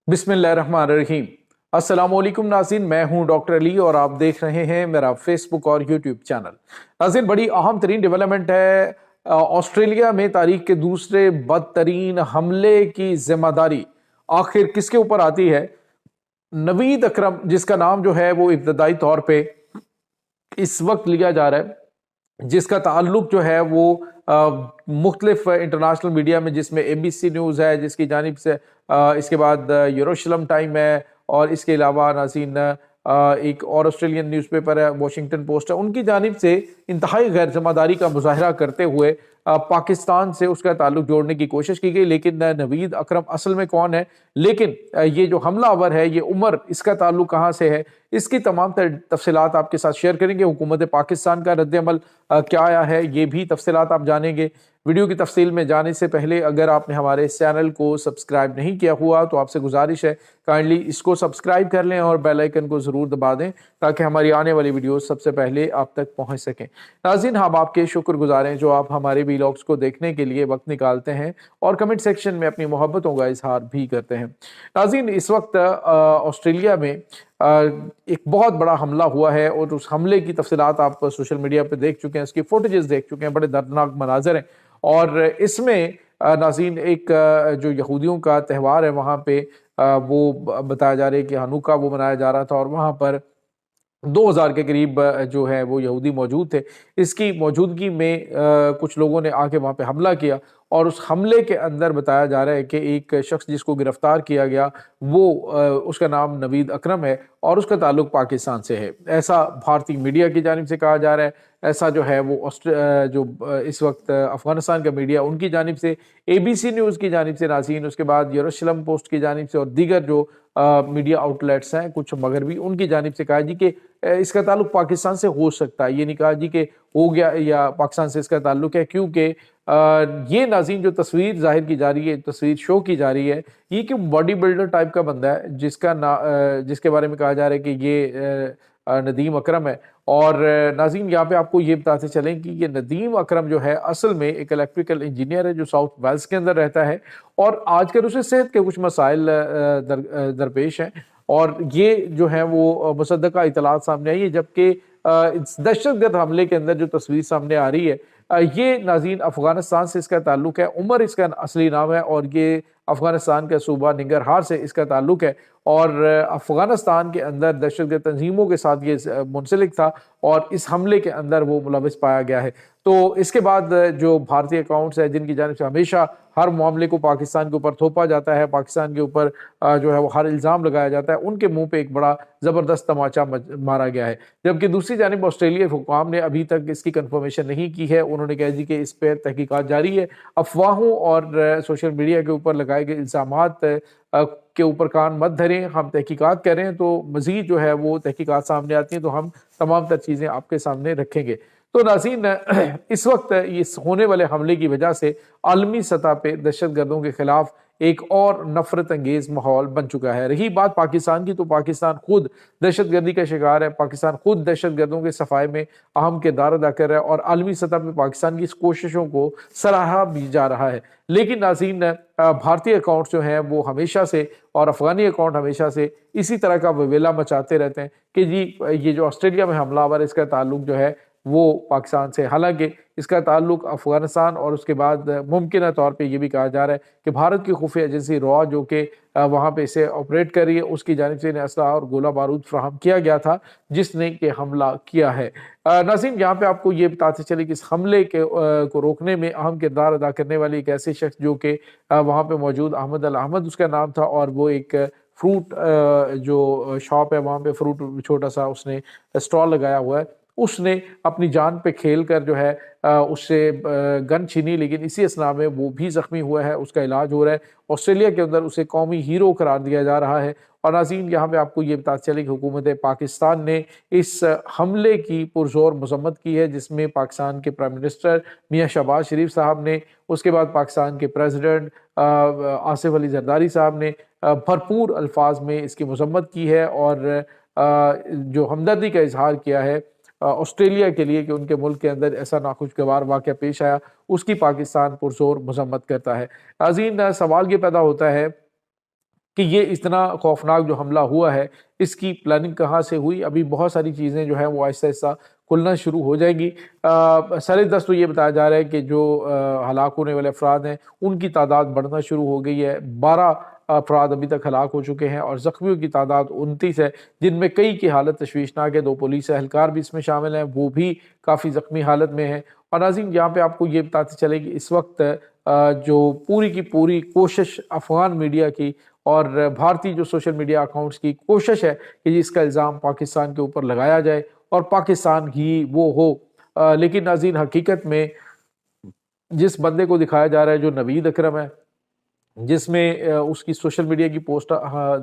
बिस्मिल्लाहिर्रहमानिर्रहीम। अस्सलाम वालेकुम नाज़रीन, मैं हूं डॉक्टर अली और आप देख रहे हैं मेरा फेसबुक और यूट्यूब चैनल। नाज़रीन, बड़ी अहम तरीन डेवलपमेंट है। ऑस्ट्रेलिया में तारीख के दूसरे बदतरीन हमले की जिम्मेदारी आखिर किसके ऊपर आती है? नवीद अकरम, जिसका नाम जो है वो इब्तदाई तौर पे इस वक्त लिया जा रहा है, जिसका ताल्लुक जो है वो मुख्तलिफ इंटरनेशनल मीडिया में, जिसमें ABC न्यूज़ है जिसकी जानिब से, इसके बाद यरूशलेम टाइम है, और इसके अलावा नाज़रीन एक और ऑस्ट्रेलियन न्यूज़पेपर है, वॉशिंगटन पोस्ट है, उनकी जानिब से इंतहाई गैर जिम्मेदारी का मुजाहरा करते हुए पाकिस्तान से उसका ताल्लुक जोड़ने की कोशिश की गई। लेकिन नवीद अकरम असल में कौन है, लेकिन ये जो हमलावर है, ये उमर, इसका ताल्लुक कहाँ से है, इसकी तमाम तफसीलात आपके साथ शेयर करेंगे। हुकूमत पाकिस्तान का रद्द-ए-अमल क्या आया है, ये भी तफसीलात आप जानेंगे। वीडियो की तफसील में जाने से पहले अगर आपने हमारे इस चैनल को सब्सक्राइब नहीं किया हुआ तो आपसे गुजारिश है, काइंडली इसको सब्सक्राइब कर लें और बेल आइकन को ज़रूर दबा दें ताकि हमारी आने वाली वीडियो सबसे पहले आप तक पहुंच सकें। नाज़रीन, हम आपके शुक्रगुजार हैं जो आप हमारे वीलॉग्स को देखने के लिए वक्त निकालते हैं और कमेंट सेक्शन में अपनी मोहब्बतों का इजहार भी करते हैं। नाज़रीन, इस वक्त ऑस्ट्रेलिया में एक बहुत बड़ा हमला हुआ है और उस हमले की तफसीलात आप सोशल मीडिया पे देख चुके हैं, उसकी फुटेजेस देख चुके हैं, बड़े दर्दनाक मनाजर हैं। और इसमें नाज़रीन एक जो यहूदियों का त्यौहार है वहाँ पे वो बताया जा रहा है कि हनुका वो मनाया जा रहा था और वहाँ पर 2000 के करीब जो है वो यहूदी मौजूद थे। इसकी मौजूदगी में कुछ लोगों ने आके वहाँ पे हमला किया और उस हमले के अंदर बताया जा रहा है कि एक शख्स जिसको गिरफ्तार किया गया वो उसका नाम नवीद अकरम है और उसका ताल्लुक पाकिस्तान से है, ऐसा भारतीय मीडिया की जानिब से कहा जा रहा है। ऐसा जो है वो इस वक्त अफगानिस्तान का मीडिया, उनकी जानिब से, ABC न्यूज़ की जानिब से नाज़रीन, उसके बाद यरूशलेम पोस्ट की जानिब से और दीगर जो मीडिया आउटलेट्स हैं कुछ मगरबी, उनकी जानिब से कहा जी कि इसका ताल्लुक पाकिस्तान से हो सकता है। ये नहीं कहा जी कि हो गया या पाकिस्तान से इसका ताल्लुक है, क्योंकि ये नाज़रीन जो तस्वीर जाहिर की जा रही है, तस्वीर शो की जा रही है, ये कि बॉडी बिल्डर टाइप का बंदा है जिसके बारे में कहा जा रहा है कि ये नदीम अकरम है। और नाज़रीन, यहाँ पे आपको ये बताते चलें कि ये नदीम अकरम जो है असल में एक इलेक्ट्रिकल इंजीनियर है जो साउथ वेल्स के अंदर रहता है और आजकल उसे सेहत के कुछ मसाइल दरपेश हैं और ये जो है वो मुसद्दका इतलात सामने आई है। जबकि इस दहशतगर्द हमले के अंदर जो तस्वीर सामने आ रही है, ये नाज़रीन अफगानिस्तान से इसका ताल्लुक है। उमर इसका असली नाम है और ये अफगानिस्तान के सूबा निंगरहार से इसका ताल्लुक है और अफगानिस्तान के अंदर दहशतगर्द तंजीमों के साथ ये मुंसलिक था और इस हमले के अंदर वो मुलविस पाया गया है। तो इसके बाद जो भारतीय अकाउंट्स है जिनकी जानिब से हमेशा हर मामले को पाकिस्तान के ऊपर थोपा जाता है, पाकिस्तान के ऊपर जो है वो हर इल्ज़ाम लगाया जाता है, उनके मुंह पे एक बड़ा ज़बरदस्त तमाचा मारा गया है। जबकि दूसरी जानिब ऑस्ट्रेलिया हुकाम ने अभी तक इसकी कंफर्मेशन नहीं की है। उन्होंने कहा जी कि इस पर तहकीकात जारी है। अफवाहों और सोशल मीडिया के ऊपर लगाए गए इल्ज़ामात के ऊपर कान मत धरें, हम तहकीकात करें तो मज़ीद जो है वो तहकीकात सामने आती हैं तो हम तमाम तर चीज़ें आपके सामने रखेंगे। तो नाज़रीन, इस वक्त इस होने वाले हमले की वजह से आलमी सतह पे दहशतगर्दों के खिलाफ एक और नफरत अंगेज माहौल बन चुका है। रही बात पाकिस्तान की, तो पाकिस्तान खुद दहशतगर्दी का शिकार है। पाकिस्तान खुद दहशतगर्दों के सफाए में अहम किरदार अदा कर रहा है और आलमी सतह पर पाकिस्तान की इस कोशिशों को सराहा भी जा रहा है। लेकिन नाज़रीन, भारतीय अकाउंट्स जो हैं वो हमेशा से और अफगानी अकाउंट हमेशा से इसी तरह का ववेला मचाते रहते हैं कि जी ये जो ऑस्ट्रेलिया में हमलावर है इसका ताल्लुक जो है वो पाकिस्तान से, हालांकि इसका ताल्लुक अफगानिस्तान और उसके बाद मुमकिन तौर पे ये भी कहा जा रहा है कि भारत की खुफिया एजेंसी रॉ जो कि वहाँ पे इसे ऑपरेट कर रही है उसकी जानिब से इन्हें असला और गोला बारूद फ्राहम किया गया था जिसने ये हमला किया है। नाज़रीन, यहाँ पे आपको ये बताते चले कि इस हमले को रोकने में अहम किरदार अदा करने वाली एक ऐसे शख्स जो कि वहाँ पे मौजूद अहमद अल अहमद उसका नाम था और वो एक फ्रूट जो शॉप है वहाँ पे फ्रूट छोटा सा उसने स्टॉल लगाया हुआ है, उसने अपनी जान पे खेल कर जो है उससे गन छीनी, लेकिन इसी असना में वो भी ज़ख्मी हुआ है, उसका इलाज हो रहा है। ऑस्ट्रेलिया के अंदर उसे कौमी हीरो करार दिया जा रहा है। और नाज़रीन, यहाँ पे आपको ये बताते चले कि हुकूमत पाकिस्तान ने इस हमले की पुरज़ोर मज़म्मत की है, जिसमें पाकिस्तान के प्राइम मिनिस्टर मियाँ शहबाज शरीफ साहब ने, उसके बाद पाकिस्तान के प्रेसिडेंट आसिफ अली जरदारी साहब ने भरपूर अल्फाज में इसकी मज़म्मत की है और जो हमदर्दी का इजहार किया है ऑस्ट्रेलिया के लिए कि उनके मुल्क के अंदर ऐसा नाखुशगवार वाक़या पेश आया, उसकी पाकिस्तान पुरज़ोर मज़म्मत करता है। नाज़रीन, सवाल ये पैदा होता है کہ یہ اتنا خوفناک جو حملہ ہوا ہے اس کی پلاننگ کہاں سے ہوئی۔ ابھی بہت ساری چیزیں جو ہیں وہ آہستہ آہستہ کھلنا شروع ہو جائیں گی۔ سر دست تو یہ بتایا جا رہا ہے کہ جو ہلاک ہونے والے افراد ہیں ان کی تعداد بڑھنا شروع ہو گئی ہے۔ 12 افراد ابھی تک ہلاک ہو چکے ہیں اور زخمیوں کی تعداد 29 ہے، جن میں کئی کی حالت تشویشناک ہے۔ 2 پولیس اہلکار بھی اس میں شامل ہیں، وہ بھی کافی زخمی حالت میں ہیں۔ اور ناظرین یہاں پہ آپ کو یہ بتاتے چلے کہ اس وقت جو پوری کی پوری کوشش افغان میڈیا کی اور بھارتی جو سوشل میڈیا اکاؤنٹس کی کوشش ہے کہ اس کا الزام پاکستان کے اوپر لگایا جائے اور پاکستان ہی وہ ہو۔ لیکن ناظرین حقیقت میں جس بندے کو دکھایا جا رہا ہے جو نوید اکرم ہے، جس میں اس کی سوشل میڈیا کی پوسٹ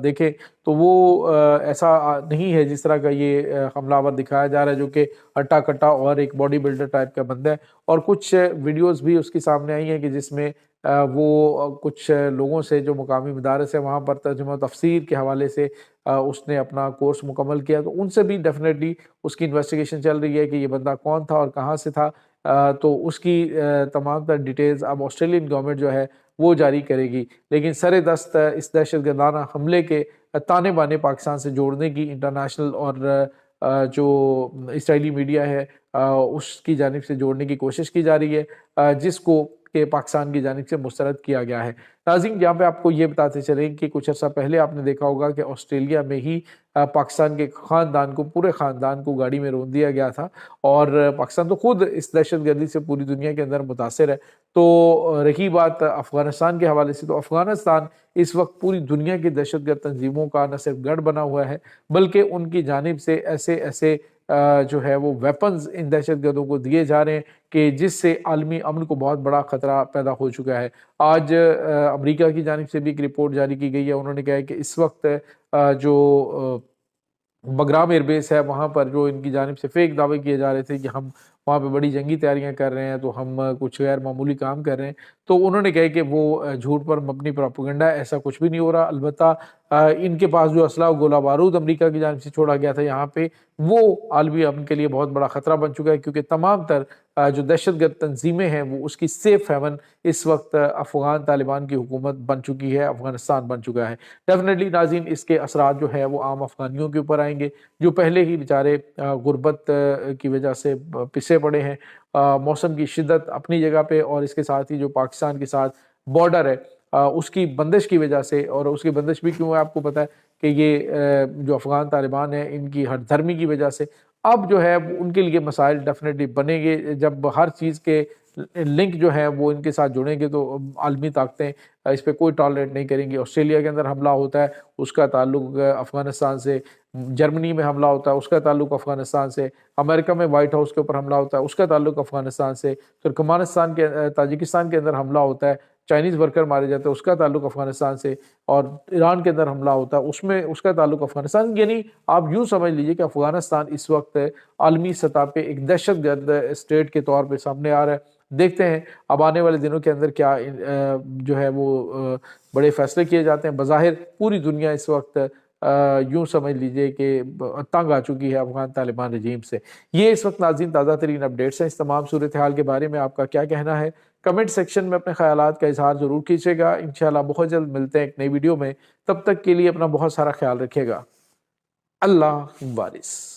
دیکھیں تو وہ ایسا نہیں ہے جس طرح کا یہ حملہ آور دکھایا جا رہا ہے، جو کہ ہٹا کٹا اور ایک باڈی بلڈر ٹائپ کا بندہ ہے۔ اور کچھ ویڈیوز بھی اس کی سامنے آئی ہیں کہ جس میں وہ کچھ لوگوں سے جو مقامی مدارس ہیں وہاں پر ترجمہ و تفسیر کے حوالے سے اس نے اپنا کورس مکمل کیا، تو ان سے بھی ڈیفینیٹلی اس کی انویسٹیگیشن چل رہی ہے کہ یہ بندہ کون تھا اور کہاں سے تھا۔ تو اس کی تمام تر ڈیٹیلز اب آسٹریلین گورنمنٹ جو ہے وہ جاری کرے گی۔ لیکن سر دست اس دہشت گردانہ حملے کے تانے بانے پاکستان سے جوڑنے کی انٹرنیشنل اور جو اسرائیلی میڈیا ہے اس کی جانب سے جوڑنے کی کوشش کی جا رہی ہے، جس کو کہ پاکستان کی جانب سے مسترد کیا گیا ہے۔ ناظرین یہاں پہ آپ کو یہ بتاتے چلیں کہ کچھ عرصہ پہلے آپ نے دیکھا ہوگا کہ آسٹریلیا میں ہی پاکستان کے خاندان کو، پورے خاندان کو گاڑی میں رون دیا گیا تھا، اور پاکستان تو خود اس دہشت گردی سے پوری دنیا کے اندر متاثر ہے۔ تو رہی بات افغانستان کے حوالے سے، تو افغانستان اس وقت پوری دنیا کی دہشت گرد تنظیموں کا نہ صرف گڑھ بنا ہوا ہے، بلکہ ان کی جانب سے ایسے جو ہے وہ ویپنز ان دہشت گردوں کو دیے جا رہے ہیں کہ جس سے عالمی امن کو بہت بڑا خطرہ پیدا ہو چکا ہے۔ آج امریکہ کی جانب سے بھی ایک رپورٹ جاری کی گئی ہے، انہوں نے کہا ہے کہ اس وقت جو بگرام ایئر بیس ہے وہاں پر جو ان کی جانب سے فیک دعوے کیے جا رہے تھے کہ ہم وہاں پہ بڑی جنگی تیاریاں کر رہے ہیں، تو ہم کچھ غیر معمولی کام کر رہے ہیں، تو انہوں نے کہا کہ وہ جھوٹ پر مبنی پروپیگنڈا ہے، ایسا کچھ بھی نہیں ہو رہا۔ البتہ ان کے پاس جو اسلحہ و گولہ بارود امریکہ کی جانب سے چھوڑا گیا تھا یہاں پہ، وہ عالمی امن کے لیے بہت بڑا خطرہ بن چکا ہے، کیونکہ تمام تر جو دہشت گرد تنظیمیں ہیں وہ اس کی سیف ہیون اس وقت افغان طالبان کی حکومت بن چکی ہے، افغانستان بن چکا ہے۔ ڈیفینیٹلی ناظرین اس کے اثرات جو ہے وہ عام افغانیوں کے اوپر آئیں گے، جو پہلے ہی بیچارے غربت کی وجہ سے پسے پڑے ہیں۔ موسم کی شدت اپنی جگہ پہ، اور اس کے ساتھ ہی جو پاکستان کے ساتھ بارڈر ہے اس کی بندش کی وجہ سے، اور اس کی بندش بھی کیوں ہے آپ کو پتہ ہے کہ یہ جو افغان طالبان ہیں ان کی ہر دھرمی کی وجہ سے اب جو ہے ان کے لیے مسائل ڈیفینیٹلی بنیں گے۔ جب ہر چیز کے لنک جو ہیں وہ ان کے ساتھ جڑیں گے تو عالمی طاقتیں اس پہ کوئی ٹالریٹ نہیں کریں گی۔ آسٹریلیا کے اندر حملہ ہوتا ہے اس کا تعلق افغانستان سے، جرمنی میں حملہ ہوتا ہے اس کا تعلق افغانستان سے، امریکہ میں وائٹ ہاؤس کے اوپر حملہ ہوتا ہے اس کا تعلق افغانستان سے، ترکمانستان کے تاجکستان کے اندر حملہ ہوتا ہے، چائنیز ورکر مارے جاتے ہیں اس کا تعلق افغانستان سے، اور ایران کے اندر حملہ ہوتا ہے اس میں اس کا تعلق افغانستان۔ یعنی آپ یوں سمجھ لیجئے کہ افغانستان اس وقت عالمی سطح پہ ایک دہشت گرد اسٹیٹ کے طور پہ سامنے آ رہا ہے۔ دیکھتے ہیں اب آنے والے دنوں کے اندر کیا جو ہے وہ بڑے فیصلے کیے جاتے ہیں۔ بظاہر پوری دنیا اس وقت یوں سمجھ لیجئے کہ تنگ آ چکی ہے افغان طالبان رجیم سے۔ یہ اس وقت ناظرین تازہ ترین اپڈیٹس ہیں۔ اس تمام صورتحال کے بارے میں آپ کا کیا کہنا ہے؟ کمنٹ سیکشن میں اپنے خیالات کا اظہار ضرور کیجیے گا۔ انشاءاللہ بہت جلد ملتے ہیں ایک نئی ویڈیو میں، تب تک کے لیے اپنا بہت سارا خیال رکھیے گا۔ اللہ وارث۔